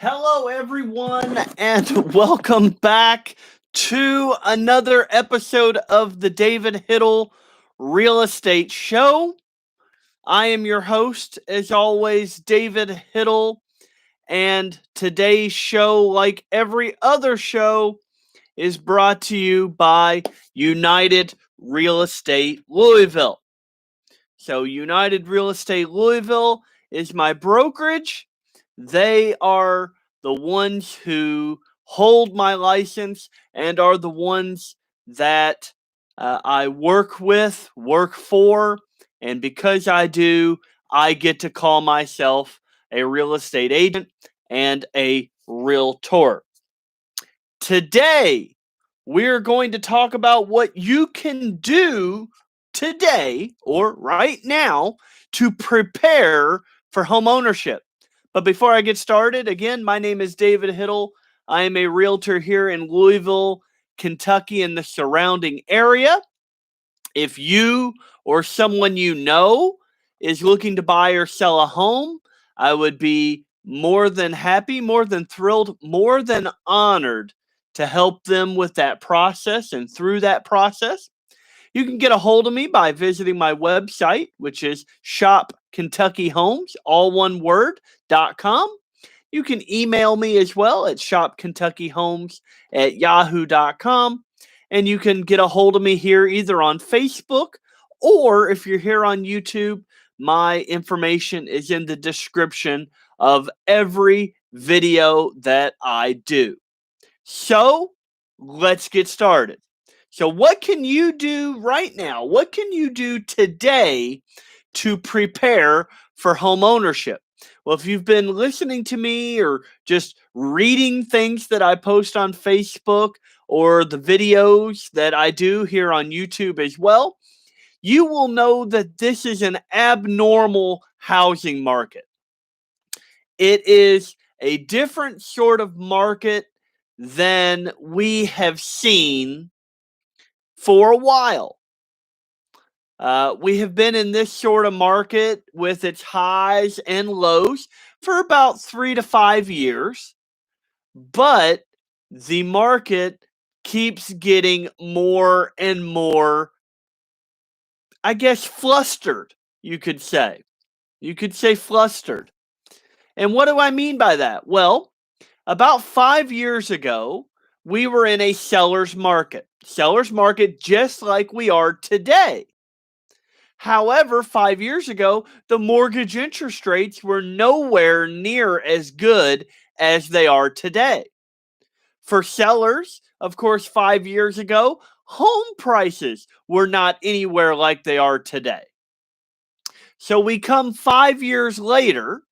Hello, everyone, and welcome back to another episode of the David Hittle Real Estate Show. I am your host, as always, David Hittle, and today's show, like every other show, is brought to you by United Real Estate Louisville. So, United Real Estate Louisville is my brokerage. They are the ones who hold my license and are the ones that I work with, work for. And because I do, I get to call myself a real estate agent and a realtor. Today, we're going to talk about what you can do today or right now to prepare for home ownership. But before I get started, again, my name is David Hittle. I am a realtor here in Louisville, Kentucky, and the surrounding area. If you or someone you know is looking to buy or sell a home, I would be more than happy, more than thrilled, more than honored to help them with that process and through that process. You can get a hold of me by visiting my website, which is Shopkentuckyhomes, all one word.com. You can email me as well at shopkentuckyhomes@yahoo.com. And you can get a hold of me here either on Facebook or if you're here on YouTube, my information is in the description of every video that I do. So let's get started. So what can you do right now? What can you do today to prepare for home ownership? Well, if you've been listening to me or just reading things that I post on Facebook or the videos that I do here on YouTube as well, you will know that this is an abnormal housing market. It is a different sort of market than we have seen for a while. We have been in this sort of market with its highs and lows for about 3 to 5 years, but the market keeps getting more and more, I guess, flustered, you could say. You could say flustered. And what do I mean by that? Well, about 5 years ago, we were in a seller's market. Seller's market just like we are today. However, 5 years ago, the mortgage interest rates were nowhere near as good as they are today. For sellers, of course, 5 years ago, home prices were not anywhere like they are today. So we come 5 years later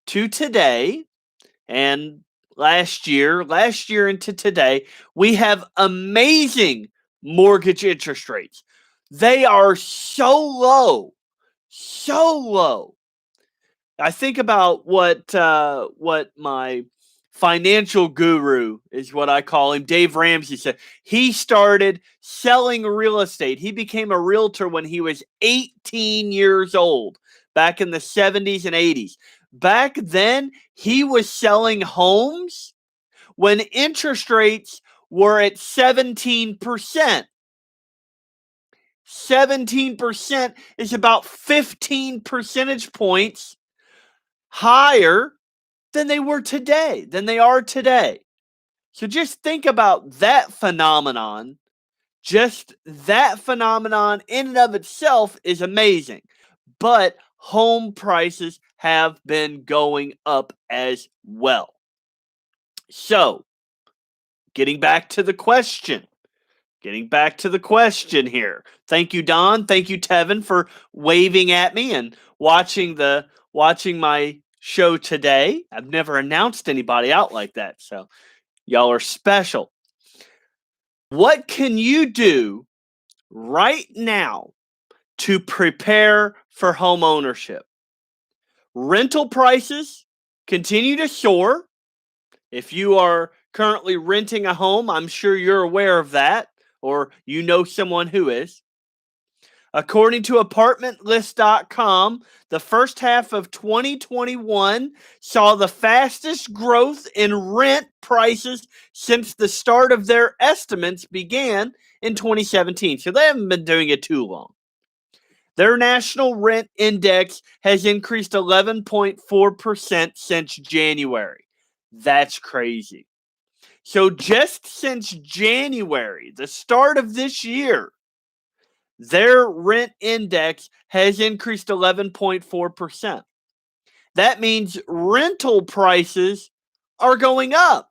to today, and last year into today, we have amazing mortgage interest rates. They are so low, so low. I think about what my financial guru is what I call him, Dave Ramsey, said. He started selling real estate. He became a realtor when he was 18 years old, back in the 70s and 80s. Back then, he was selling homes when interest rates were at 17%. 17% is about 15 percentage points higher than they are today. So just think about that phenomenon. Just that phenomenon in and of itself is amazing. But home prices have been going up as well. So, getting back to the question here. Thank you, Don. Thank you, Tevin, for waving at me and watching my show today. I've never announced anybody out like that, so y'all are special. What can you do right now to prepare for home ownership? Rental prices continue to soar. If you are currently renting a home, I'm sure you're aware of that, or you know someone who is. According to apartmentlist.com, the first half of 2021 saw the fastest growth in rent prices since the start of their estimates began in 2017. So they haven't been doing it too long. Their national rent index has increased 11.4% since January. That's crazy. So just since January, the start of this year, their rent index has increased 11.4%. That means rental prices are going up.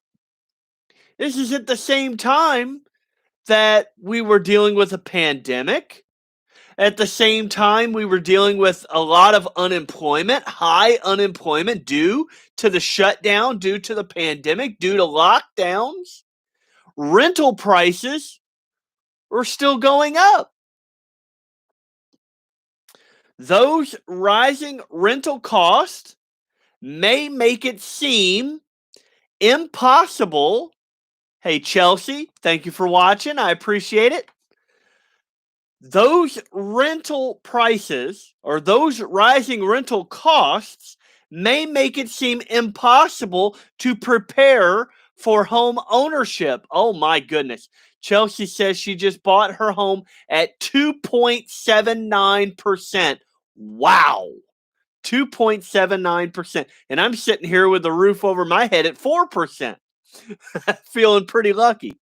This is at the same time that we were dealing with a pandemic. At the same time, we were dealing with a lot of unemployment, high unemployment due to the shutdown, due to the pandemic, due to lockdowns. Rental prices are still going up. Those rising rental costs may make it seem impossible. Hey, Chelsea, thank you for watching. I appreciate it. Those rental prices or those rising rental costs may make it seem impossible to prepare for home ownership. Oh my goodness. Chelsea says she just bought her home at 2.79%. Wow. 2.79%. And I'm sitting here with the roof over my head at 4%. Feeling pretty lucky.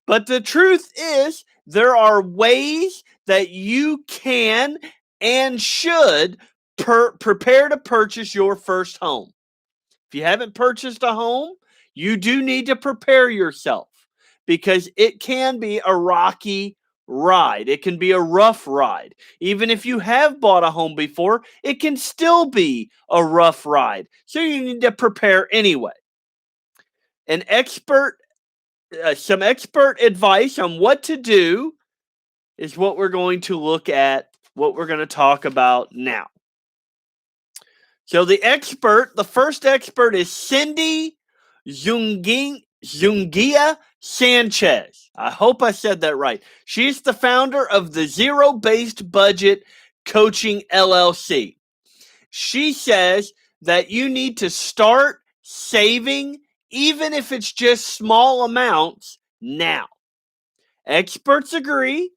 But the truth is, there are ways that you can and should prepare to purchase your first home. If you haven't purchased a home, you do need to prepare yourself because it can be a rocky ride. It can be a rough ride. Even if you have bought a home before, it can still be a rough ride. So you need to prepare anyway. Some expert advice on what to do is what we're going to look at, what we're going to talk about now. So the first expert is Cindy Zungia Sanchez. I hope I said that right. She's the founder of the Zero-Based Budget Coaching LLC. She says that you need to start saving, even if it's just small amounts, now. Experts agree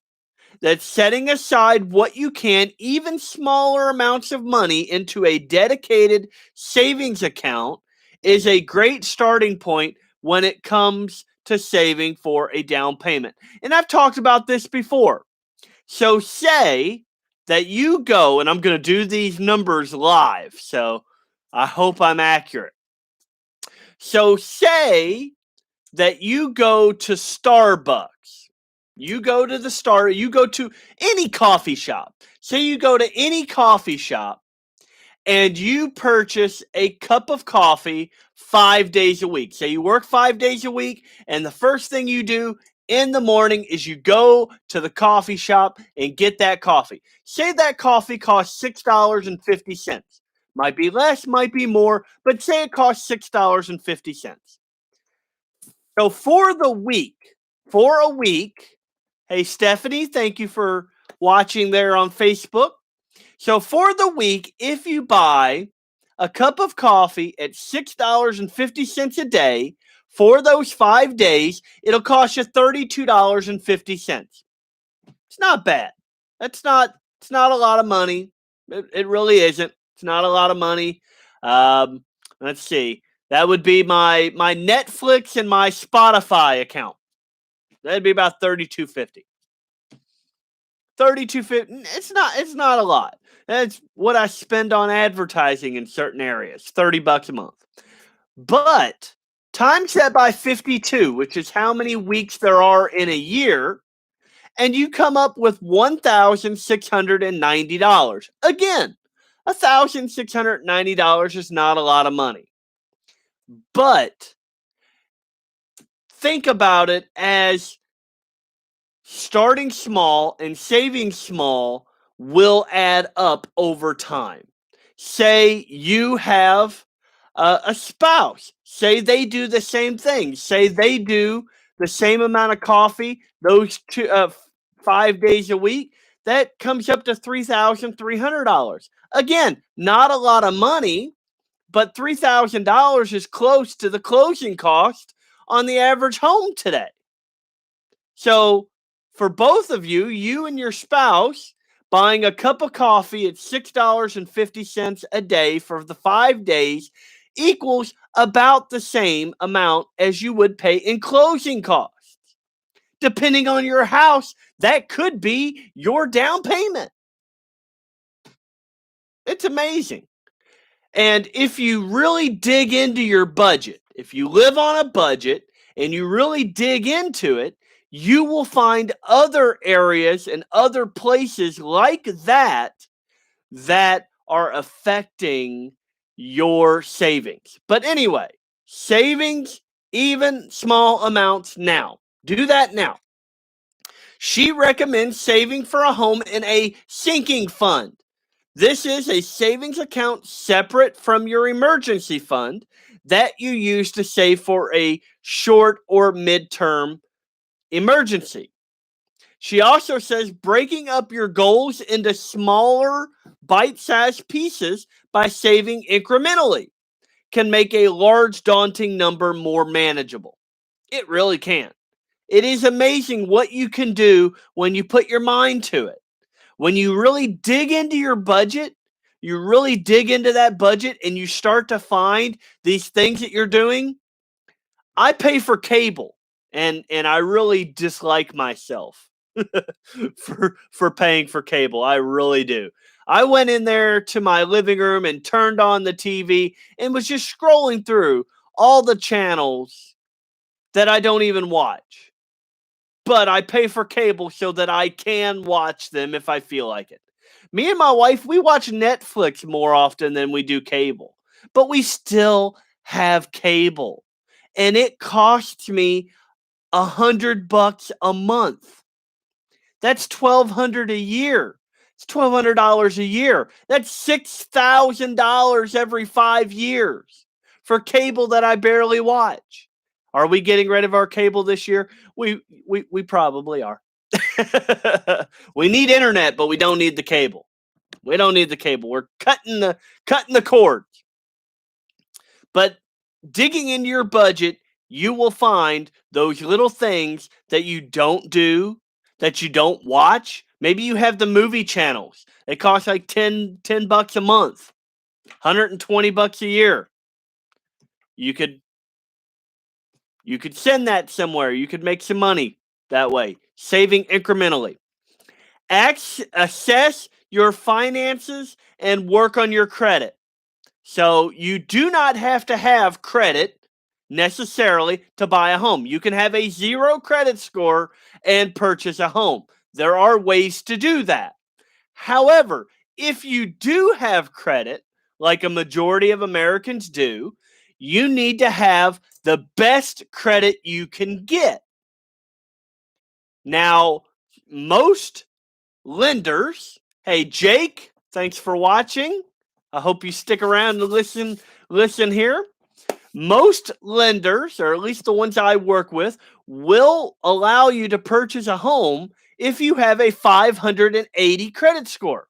that setting aside what you can, even smaller amounts of money, into a dedicated savings account is a great starting point when it comes to saving for a down payment. And I've talked about this before. So say that you go, and I'm going to do these numbers live, so I hope I'm accurate. So say that you go to Starbucks. You go to any coffee shop. Say you go to any coffee shop and you purchase a cup of coffee 5 days a week. Say you work 5 days a week, and the first thing you do in the morning is you go to the coffee shop and get that coffee. Say that coffee costs $6.50. Might be less, might be more, but say it costs $6.50. So for a week, hey, Stephanie, thank you for watching there on Facebook. So for the week, if you buy a cup of coffee at $6.50 a day for those 5 days, it'll cost you $32.50. It's not bad. It's not a lot of money. It really isn't. It's not a lot of money. Let's see. That would be my Netflix and my Spotify account. That'd be about $32.50. $32.50. It's not a lot. That's what I spend on advertising in certain areas. $30 a month. But times that by 52, which is how many weeks there are in a year, and you come up with $1,690. Again, $1,690 is not a lot of money. But think about it as starting small and saving small will add up over time. Say you have a spouse. Say they do the same thing. Say they do the same amount of coffee those 5 days a week. that comes up to $3,300. Again, not a lot of money, but $3,000 is close to the closing cost on the average home today. So for both of you, you and your spouse, buying a cup of coffee at $6.50 a day for the 5 days equals about the same amount as you would pay in closing costs. Depending on your house, that could be your down payment. It's amazing. And if you really dig into your budget, if you live on a budget and you really dig into it, you will find other areas and other places like that that are affecting your savings. But anyway, savings, even small amounts now. Do that now. She recommends saving for a home in a sinking fund. This is a savings account separate from your emergency fund that you use to save for a short or midterm emergency. She also says breaking up your goals into smaller, bite-sized pieces by saving incrementally can make a large, daunting number more manageable. It really can. It is amazing what you can do when you put your mind to it. When you really dig into your budget, you really dig into that budget and you start to find these things that you're doing. I pay for cable and I really dislike myself for paying for cable. I really do. I went in there to my living room and turned on the TV and was just scrolling through all the channels that I don't even watch. But I pay for cable so that I can watch them if I feel like it. Me and my wife, we watch Netflix more often than we do cable, but we still have cable. And it costs me $100 a month. That's $1,200 a year. It's $1,200 a year. That's $6,000 every 5 years for cable that I barely watch. Are we getting rid of our cable this year? We probably are. We need internet, but we don't need the cable. We don't need the cable. We're cutting the cord. But digging into your budget, you will find those little things that you don't do, that you don't watch. Maybe you have the movie channels. They cost like $10 a month, $120 a year. You could send that somewhere. You could make some money that way, saving incrementally. Assess your finances and work on your credit. So you do not have to have credit necessarily to buy a home. You can have a 0 credit score and purchase a home. There are ways to do that. However, if you do have credit, like a majority of Americans do, you need to have the best credit you can get. Now, most lenders, hey Jake, thanks for watching. I hope you stick around and listen here. Most lenders, or at least the ones I work with, will allow you to purchase a home if you have a 580 credit score.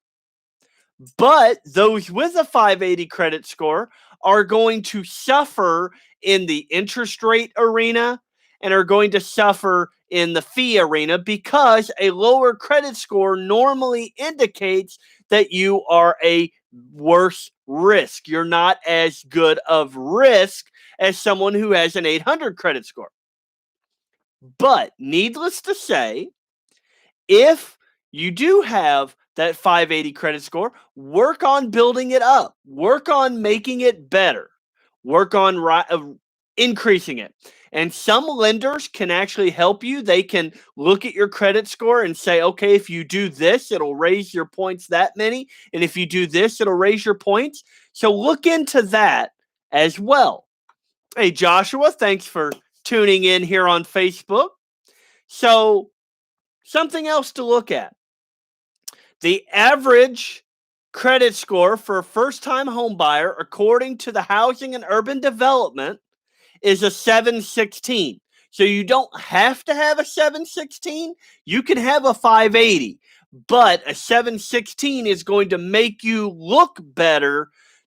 But those with a 580 credit score are going to suffer in the interest rate arena and are going to suffer in the fee arena because a lower credit score normally indicates that you are a worse risk. You're not as good of risk as someone who has an 800 credit score. But needless to say, if you do have that 580 credit score, work on building it up. Work on making it better. Work on increasing it. And some lenders can actually help you. They can look at your credit score and say, okay, if you do this, it'll raise your points that many. And if you do this, it'll raise your points. So look into that as well. Hey, Joshua, thanks for tuning in here on Facebook. So something else to look at. The average credit score for a first-time home buyer, according to the Housing and Urban Development, is a 716. So you don't have to have a 716. You can have a 580. but a 716 is going to make you look better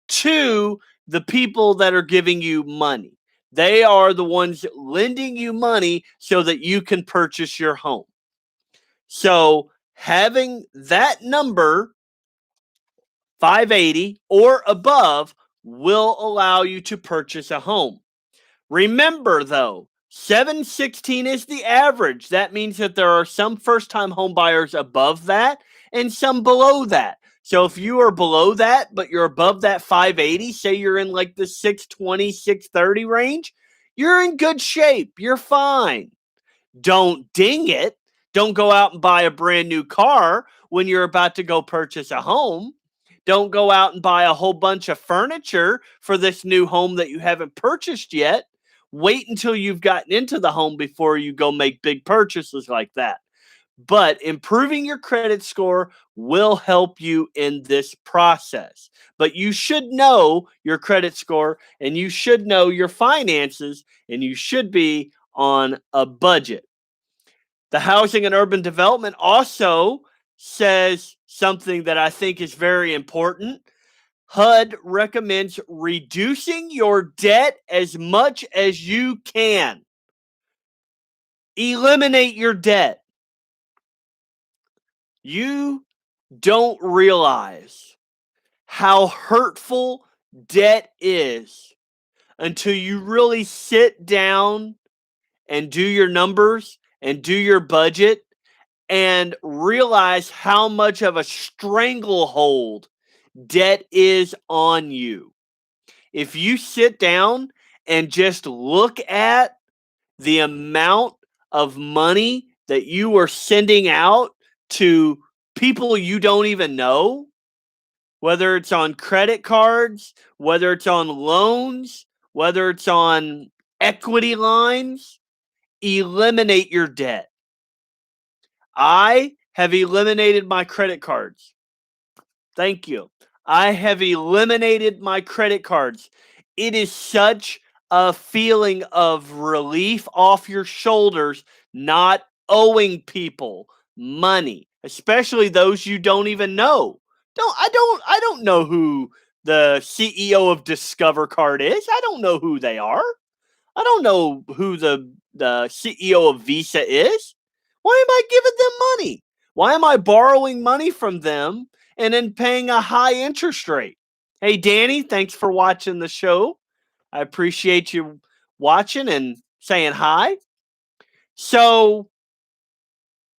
to the people that are giving you money. They are the ones lending you money so that you can purchase your home. So having that number, 580 or above, will allow you to purchase a home. Remember, though, 716 is the average. That means that there are some first-time home buyers above that and some below that. So if you are below that, but you're above that 580, say you're in like the 620, 630 range, you're in good shape. You're fine. Don't ding it. Don't go out and buy a brand new car when you're about to go purchase a home. Don't go out and buy a whole bunch of furniture for this new home that you haven't purchased yet. Wait until you've gotten into the home before you go make big purchases like that. But improving your credit score will help you in this process. But you should know your credit score and you should know your finances and you should be on a budget. The Housing and Urban Development also says something that I think is very important. HUD recommends reducing your debt as much as you can. Eliminate your debt. You don't realize how hurtful debt is until you really sit down and do your numbers and do your budget and realize how much of a stranglehold debt is on you. If you sit down and just look at the amount of money that you are sending out to people you don't even know, whether it's on credit cards, whether it's on loans, whether it's on equity lines, eliminate your debt. I have eliminated my credit cards. Thank you. I have eliminated my credit cards. It is such a feeling of relief off your shoulders not owing people money, especially those you don't even know. I don't know who the CEO of Discover Card is. I don't know who they are. I don't know who the CEO of Visa is. Why am I giving them money? Why am I borrowing money from them and then paying a high interest rate? Hey, Danny, thanks for watching the show. I appreciate you watching and saying hi. So,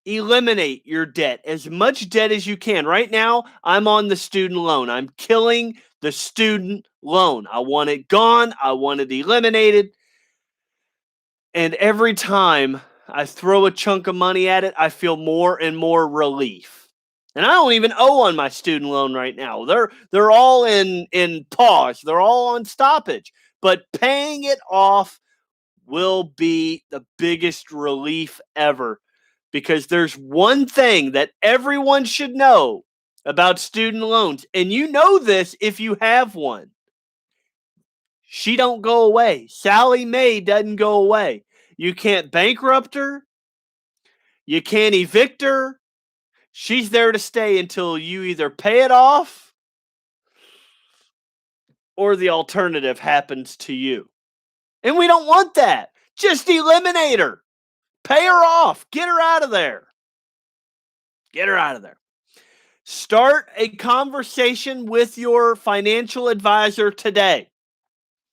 eliminate your debt, as much debt as you can. Right now, I'm on the student loan. I'm killing the student loan. I want it gone. I want it eliminated. And every time I throw a chunk of money at it, I feel more and more relief. And I don't even owe on my student loan right now. They're all in pause. They're all on stoppage. But paying it off will be the biggest relief ever, because there's one thing that everyone should know about student loans, and you know this if you have one. She don't go away. Sally Mae doesn't go away. You can't bankrupt her. You can't evict her. She's there to stay until you either pay it off or the alternative happens to you. And we don't want that. Just eliminate her. Pay her off. Get her out of there. Get her out of there. Start a conversation with your financial advisor today.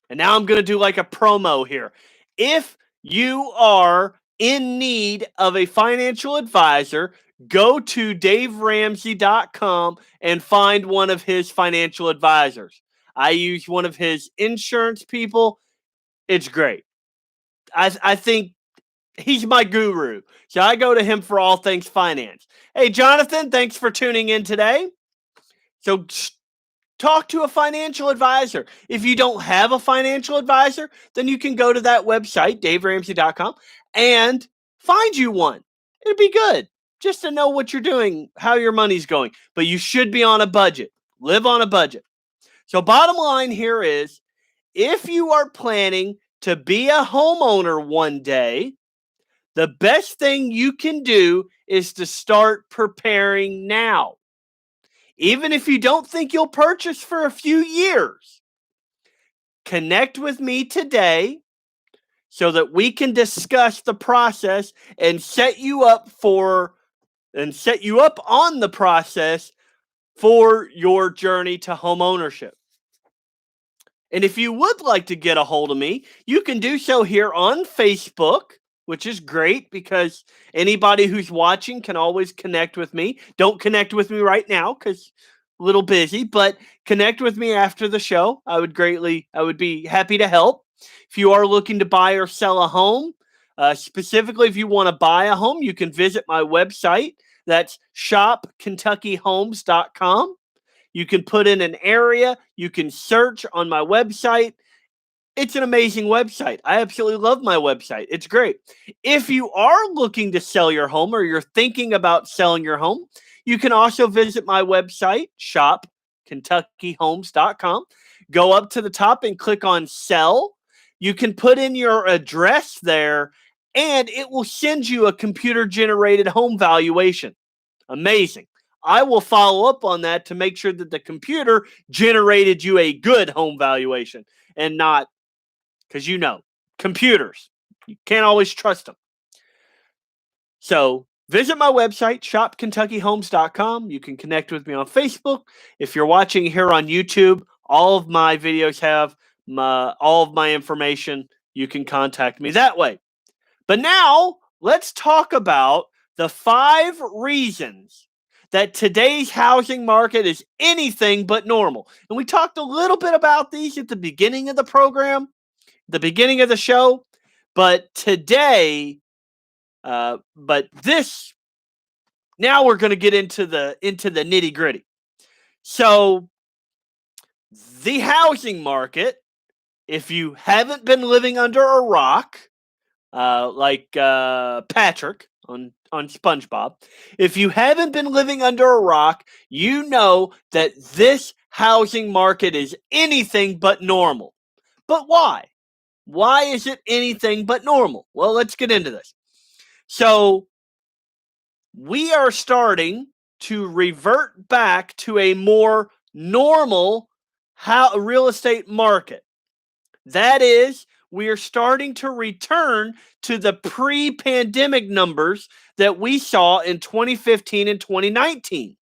And now I'm going to do like a promo here. If you are in need of a financial advisor, go to daveramsey.com and find one of his financial advisors. I use one of his insurance people. It's great. I think he's my guru. So I go to him for all things finance. Hey, Jonathan, thanks for tuning in today. So talk to a financial advisor. If you don't have a financial advisor, then you can go to that website, daveramsey.com, and find you one. It'd be good just to know what you're doing, how your money's going. But you should be on a budget. Live on a budget. So bottom line here is, if you are planning to be a homeowner one day, The best thing you can do is to start preparing now. Even if you don't think you'll purchase for a few years, connect with me today so that we can discuss the process and set you up on the process for your journey to home ownership. And if you would like to get a hold of me, you can do so here on Facebook, which is great because anybody who's watching can always connect with me. Don't connect with me right now because a little busy, but connect with me after the show. I would be happy to help. If you are looking to buy or sell a home, specifically if you want to buy a home, you can visit my website. That's shopkentuckyhomes.com. You can put in an area. You can search on my website. It's an amazing website. I absolutely love my website. It's great. If you are looking to sell your home or you're thinking about selling your home, you can also visit my website, shopkentuckyhomes.com. Go up to the top and click on sell. You can put in your address there, and it will send you a computer-generated home valuation. Amazing. I will follow up on that to make sure that the computer generated you a good home valuation and not, because computers, you can't always trust them. So visit my website, shopkentuckyhomes.com. You can connect with me on Facebook. If you're watching here on YouTube, all of my videos have all of my information. You can contact me that way. But now let's talk about the 5 reasons that today's housing market is anything but normal. And we talked a little bit about these at the beginning of the program, the beginning of the show, but now we're going to get into the nitty-gritty. So the housing market, if you haven't been living under a rock, like Patrick on SpongeBob, if you haven't been living under a rock, you know that this housing market is anything but normal. But why? Why is it anything but normal? Well, let's get into this. So we are starting to revert back to a more normal real estate market. That is, we are starting to return to the pre-pandemic numbers that we saw in 2015 and 2019.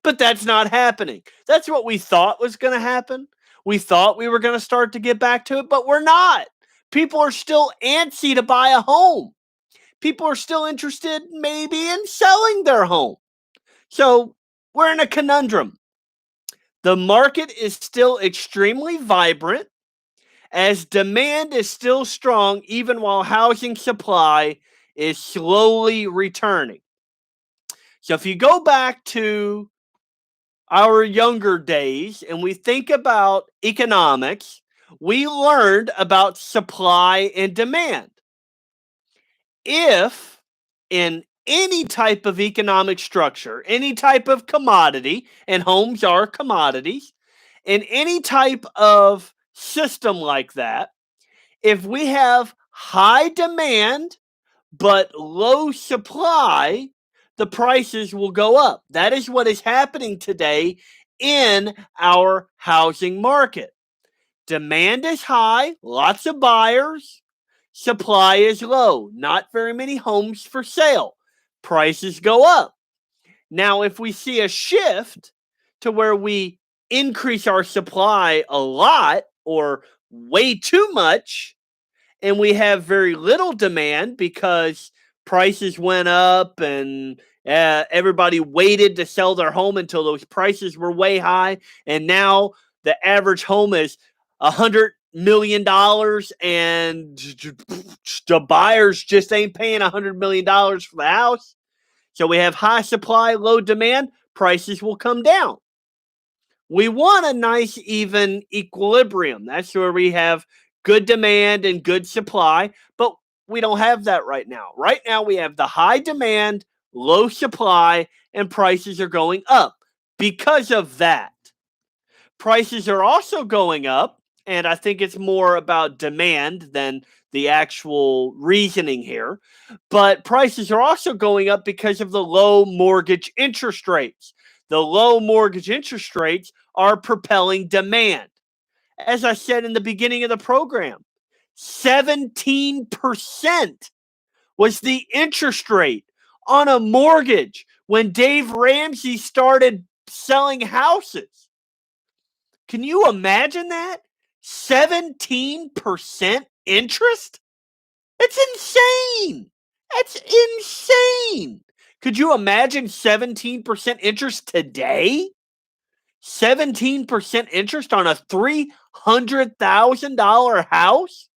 But that's not happening. That's what we thought was going to happen. We thought we were going to start to get back to it, but we're not. People are still antsy to buy a home. People are still interested maybe in selling their home. So we're in a conundrum. The market is still extremely vibrant, as demand is still strong even while housing supply is slowly returning. So if you go back to our younger days and we think about economics, we learned about supply and demand. If in any type of economic structure, any type of commodity, and homes are commodities, in any type of system like that, if we have high demand but low supply, the prices will go up. That is what is happening today in our housing market. Demand is high, lots of buyers. Supply is low, not very many homes for sale. Prices go up. Now, if we see a shift to where we increase our supply a lot or way too much, and we have very little demand because prices went up and everybody waited to sell their home until those prices were way high, and now the average home is $100 million and the buyers just ain't paying $100 million for the house. So we have high supply, low demand, prices will come down. We want a nice, even equilibrium. That's where we have good demand and good supply, but we don't have that right now. Right now, we have the high demand, low supply, and prices are going up. Because of that, prices are also going up and I think it's more about demand than the actual reasoning here. But prices are also going up because of the low mortgage interest rates. The low mortgage interest rates are propelling demand. As I said in the beginning of the program, 17% was the interest rate on a mortgage when Dave Ramsey started selling houses. Can you imagine that? 17% interest? It's insane. That's insane. Could you imagine 17% interest today? 17% interest on a $300,000 house?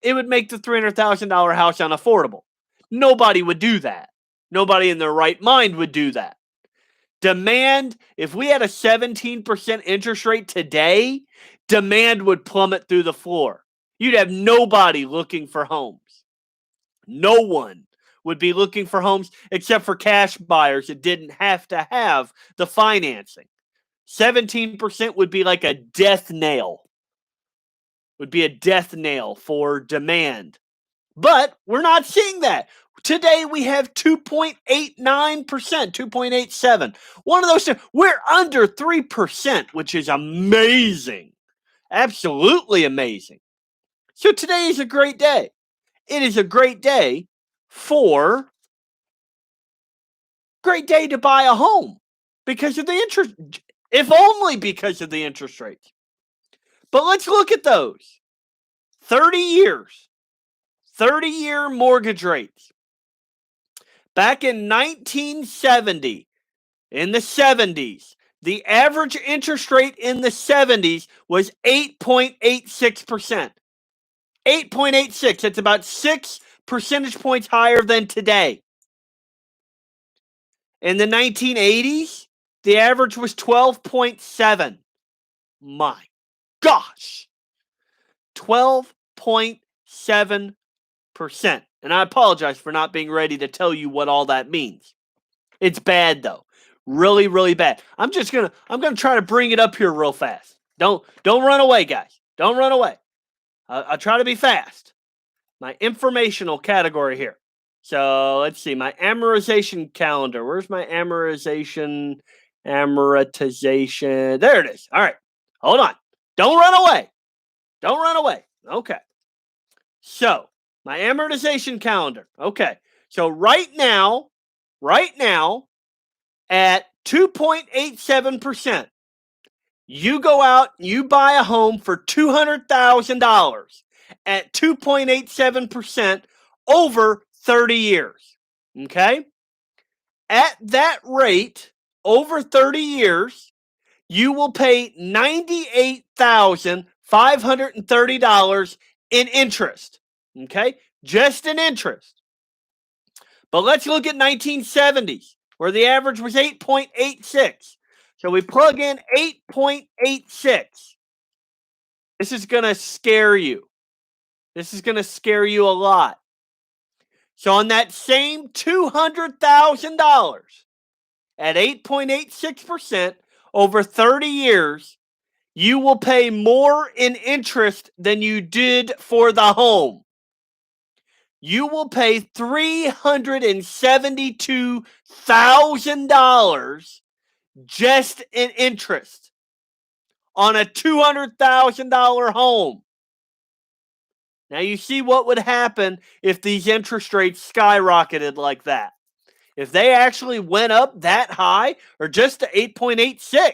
It would make the $300,000 house unaffordable. Nobody would do that. Nobody in their right mind would do that. Demand, if we had a 17% interest rate today, demand would plummet through the floor. You'd have nobody looking for homes. No one would be looking for homes except for cash buyers that didn't have to have the financing. 17% would be like a death nail. Would be a death nail for demand. But we're not seeing that. Today we have 2.89%, 2.87. One of those, we're under 3%, which is amazing. Absolutely amazing. So today is a great day. It is a great day to buy a home because of the interest, if only because of the interest rates. But let's look at those. 30 years, 30-year mortgage rates. Back in 1970, in the 70s, the average interest rate in the 70s was 8.86%. 8.86. It's about 6 percentage points higher than today. In the 1980s, the average was 12.7. My gosh. 12.7%. And I apologize for not being ready to tell you what all that means. It's bad though. Really, really bad. I'm gonna try to bring it up here real fast. Don't run away, guys. Don't run away. I'll try to be fast. My informational category here. So let's see. My amortization calendar. Where's my amortization? Amortization. There it is. All right. Hold on. Don't run away. Don't run away. Okay. So my amortization calendar. Okay. So right now, at 2.87%, you go out, you buy a home for $200,000 at 2.87% over 30 years. Okay? At that rate, over 30 years, you will pay $98,530 in interest. Okay? Just in interest. But let's look at 1970s, where the average was 8.86. So we plug in 8.86. This is going to scare you. This is going to scare you a lot. So on that same $200,000 at 8.86% over 30 years, you will pay more in interest than you did for the home. You will pay $372,000 just in interest on a $200,000 home. Now you see what would happen if these interest rates skyrocketed like that. If they actually went up that high or just to 8.86,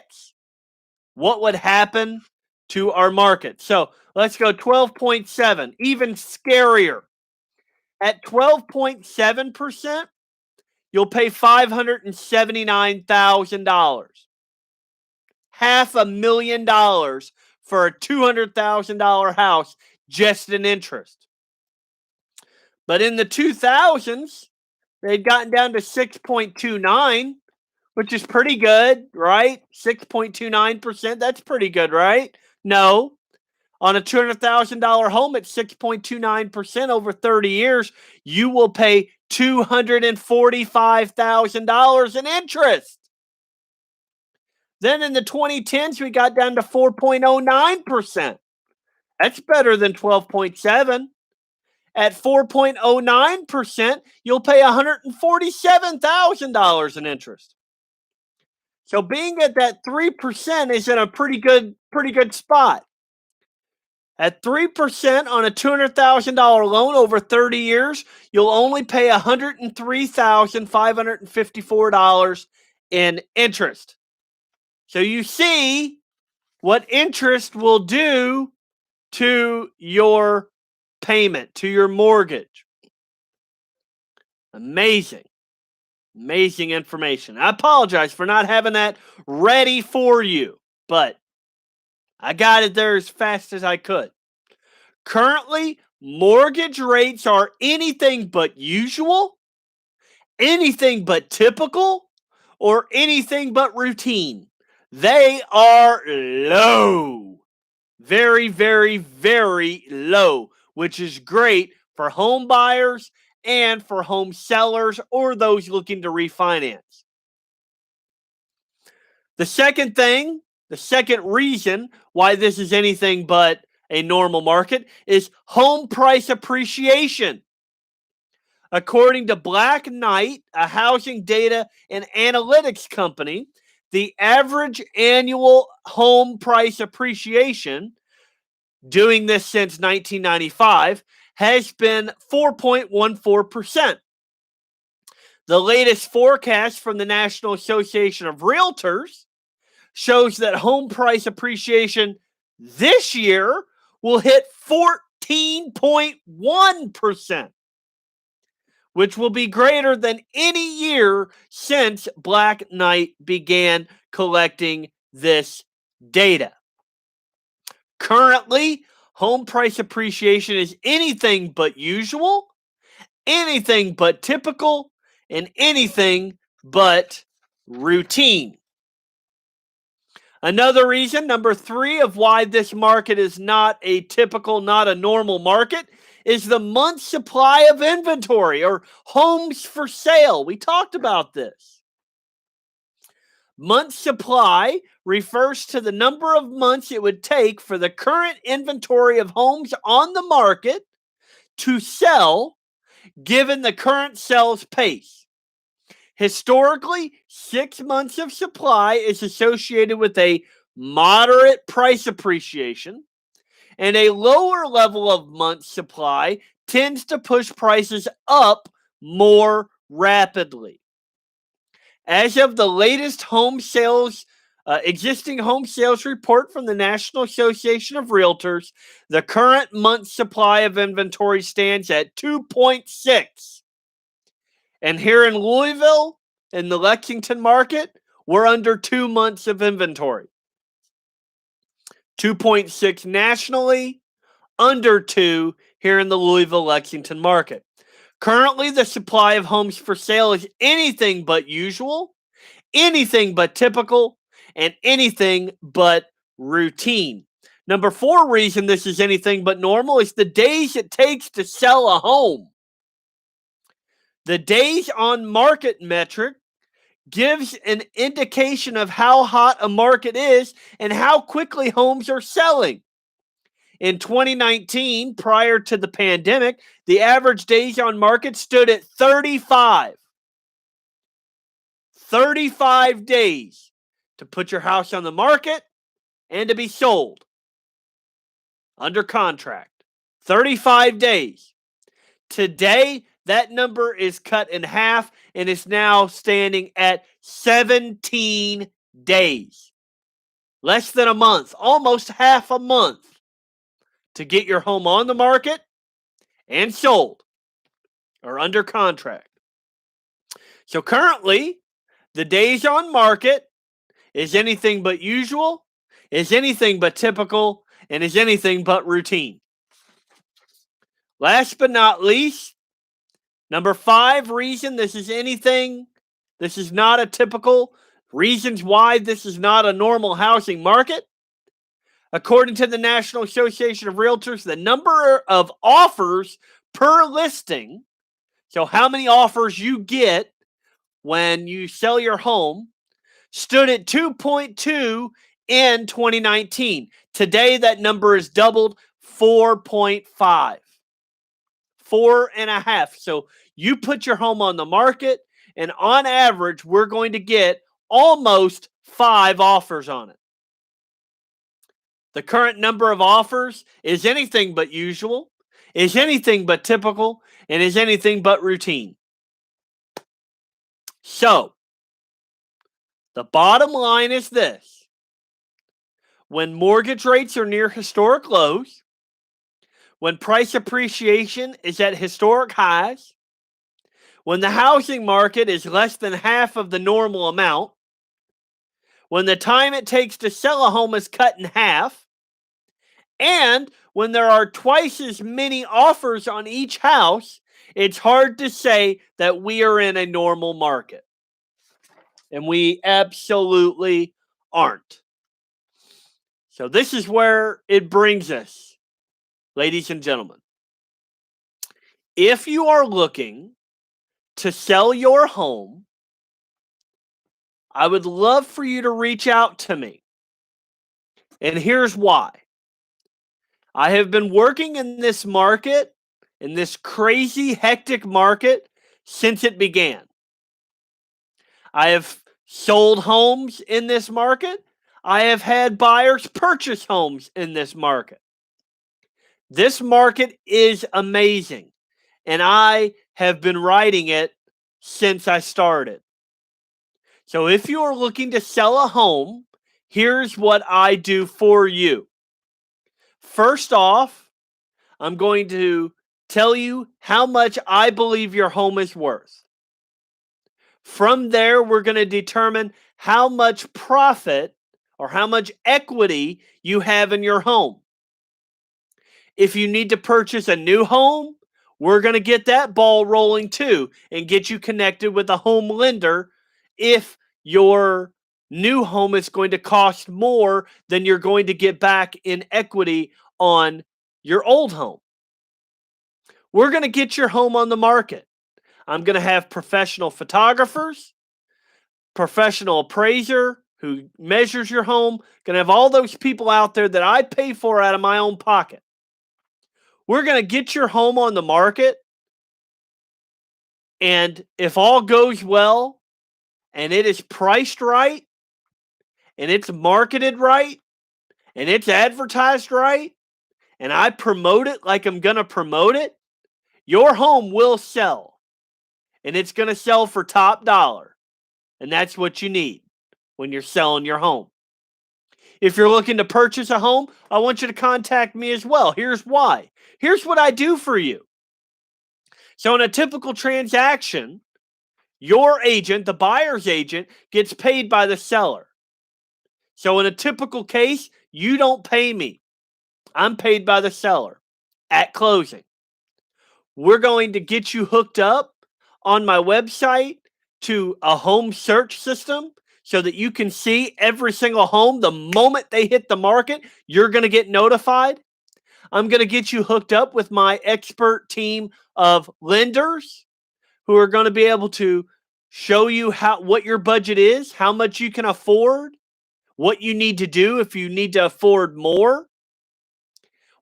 what would happen to our market? So let's go 12.7, even scarier. At 12.7%, you'll pay $579,000. $500,000 for a $200,000 house just in interest. But in the 2000s, they'd gotten down to 6.29, which is pretty good, right? 6.29%, that's pretty good, right? No. On a $200,000 home at 6.29% over 30 years, you will pay $245,000 in interest. Then in the 2010s, we got down to 4.09%. That's better than 12.7. At 4.09%, you'll pay $147,000 in interest. So being at that 3% is in a pretty good spot. At 3% on a $200,000 loan over 30 years, you'll only pay $103,554 in interest. So you see what interest will do to your payment, to your mortgage. Amazing information. I apologize for not having that ready for you, but I got it there as fast as I could. Currently, mortgage rates are anything but usual, anything but typical, or anything but routine. They are low. Very, very, very low, which is great for home buyers and for home sellers or those looking to refinance. The second reason why this is anything but a normal market is home price appreciation. According to Black Knight, a housing data and analytics company, the average annual home price appreciation, doing this since 1995, has been 4.14%. The latest forecast from the National Association of Realtors shows that home price appreciation this year will hit 14.1%, which will be greater than any year since Black Knight began collecting this data. Currently, home price appreciation is anything but usual, anything but typical, and anything but routine. Another reason, number 3, of why this market is not a typical, not a normal market, is the month supply of inventory or homes for sale. We talked about this. Month supply refers to the number of months it would take for the current inventory of homes on the market to sell, given the current sales pace. Historically, 6 months of supply is associated with a moderate price appreciation, and a lower level of month supply tends to push prices up more rapidly. As of the latest existing home sales report from the National Association of Realtors, the current month supply of inventory stands at 2.6. And here in Louisville, in the Lexington market, we're under 2 months of inventory. 2.6 nationally, under 2 here in the Louisville, Lexington market. Currently, the supply of homes for sale is anything but usual, anything but typical, and anything but routine. Number 4 reason this is anything but normal is the days it takes to sell a home. The days on market metric gives an indication of how hot a market is and how quickly homes are selling. In 2019, prior to the pandemic, the average days on market stood at 35. 35 days to put your house on the market and to be sold under contract. 35 days. Today, that number is cut in half and is now standing at 17 days. Less than a month, almost half a month to get your home on the market and sold or under contract. So currently, the days on market is anything but usual, is anything but typical, and is anything but routine. Last but not least, number 5 reason this is not a typical, reasons why this is not a normal housing market. According to the National Association of Realtors, the number of offers per listing, so how many offers you get when you sell your home, stood at 2.2 in 2019. Today, that number is doubled, 4.5. 4.5. So you put your home on the market, and on average, we're going to get almost 5 offers on it. The current number of offers is anything but usual, is anything but typical, and is anything but routine. So, the bottom line is this. When mortgage rates are near historic lows, when price appreciation is at historic highs, when the housing market is less than half of the normal amount, when the time it takes to sell a home is cut in half, and when there are twice as many offers on each house, it's hard to say that we are in a normal market. And we absolutely aren't. So this is where it brings us, ladies and gentlemen. If you are looking to sell your home, I would love for you to reach out to me. And here's why. I have been working in this market, in this crazy, hectic market, since it began. I have sold homes in this market. I have had buyers purchase homes in this market. This market is amazing, and I have been riding it since I started. So if you are looking to sell a home, here's what I do for you. First off, I'm going to tell you how much I believe your home is worth. From there, we're going to determine how much profit or how much equity you have in your home. If you need to purchase a new home, we're going to get that ball rolling too and get you connected with a home lender if your new home is going to cost more than you're going to get back in equity on your old home. We're going to get your home on the market. I'm going to have professional photographers, professional appraiser who measures your home, going to have all those people out there that I pay for out of my own pocket. We're going to get your home on the market, and if all goes well and it is priced right and it's marketed right and it's advertised right and I promote it like I'm going to promote it, your home will sell, and it's going to sell for top dollar, and that's what you need when you're selling your home. If you're looking to purchase a home, I want you to contact me as well. Here's why. Here's what I do for you. So in a typical transaction, your agent, the buyer's agent, gets paid by the seller. So in a typical case, you don't pay me. I'm paid by the seller at closing. We're going to get you hooked up on my website to a home search system so that you can see every single home the moment they hit the market. You're going to get notified. I'm going to get you hooked up with my expert team of lenders who are going to be able to show you what your budget is, how much you can afford, what you need to do if you need to afford more.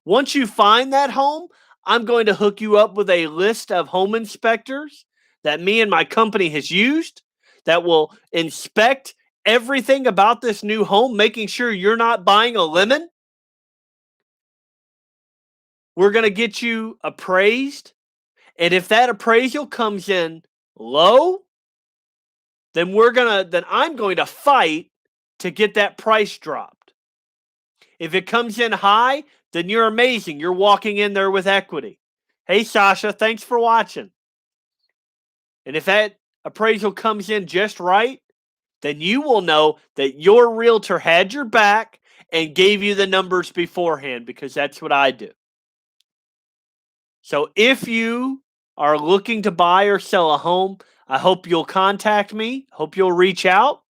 Once you find that home, I'm going to hook you up with a list of home inspectors that me and my company has used that will inspect everything about this new home, making sure you're not buying a lemon. We're going to get you appraised. And if that appraisal comes in low, then I'm going to fight to get that price dropped. If it comes in high, then you're amazing. You're walking in there with equity. Hey, Sasha, thanks for watching. And if that appraisal comes in just right, then you will know that your realtor had your back and gave you the numbers beforehand, because that's what I do. So if you are looking to buy or sell a home, I hope you'll contact me. Hope you'll reach out.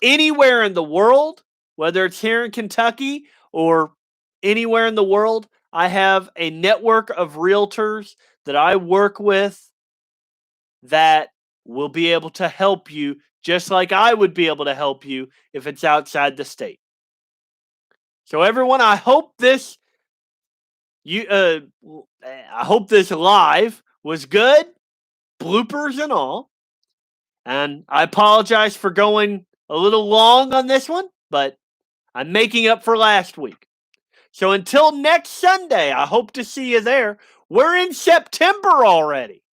Anywhere in the world, whether it's here in Kentucky or anywhere in the world, I have a network of realtors that I work with that will be able to help you just like I would be able to help you if it's outside the state. So everyone, I hope this I hope this live was good, bloopers and all. And I apologize for going a little long on this one, but I'm making up for last week. So until next Sunday, I hope to see you there. We're in September already.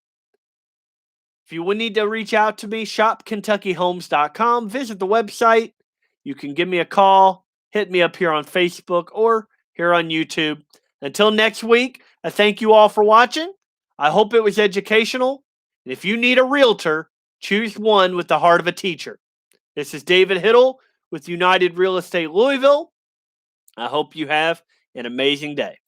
If you would need to reach out to me, shopkentuckyhomes.com. Visit the website. You can give me a call, hit me up here on Facebook or here on YouTube. Until next week, I thank you all for watching. I hope it was educational. And if you need a realtor, choose one with the heart of a teacher. This is David Hittle with United Real Estate Louisville. I hope you have an amazing day.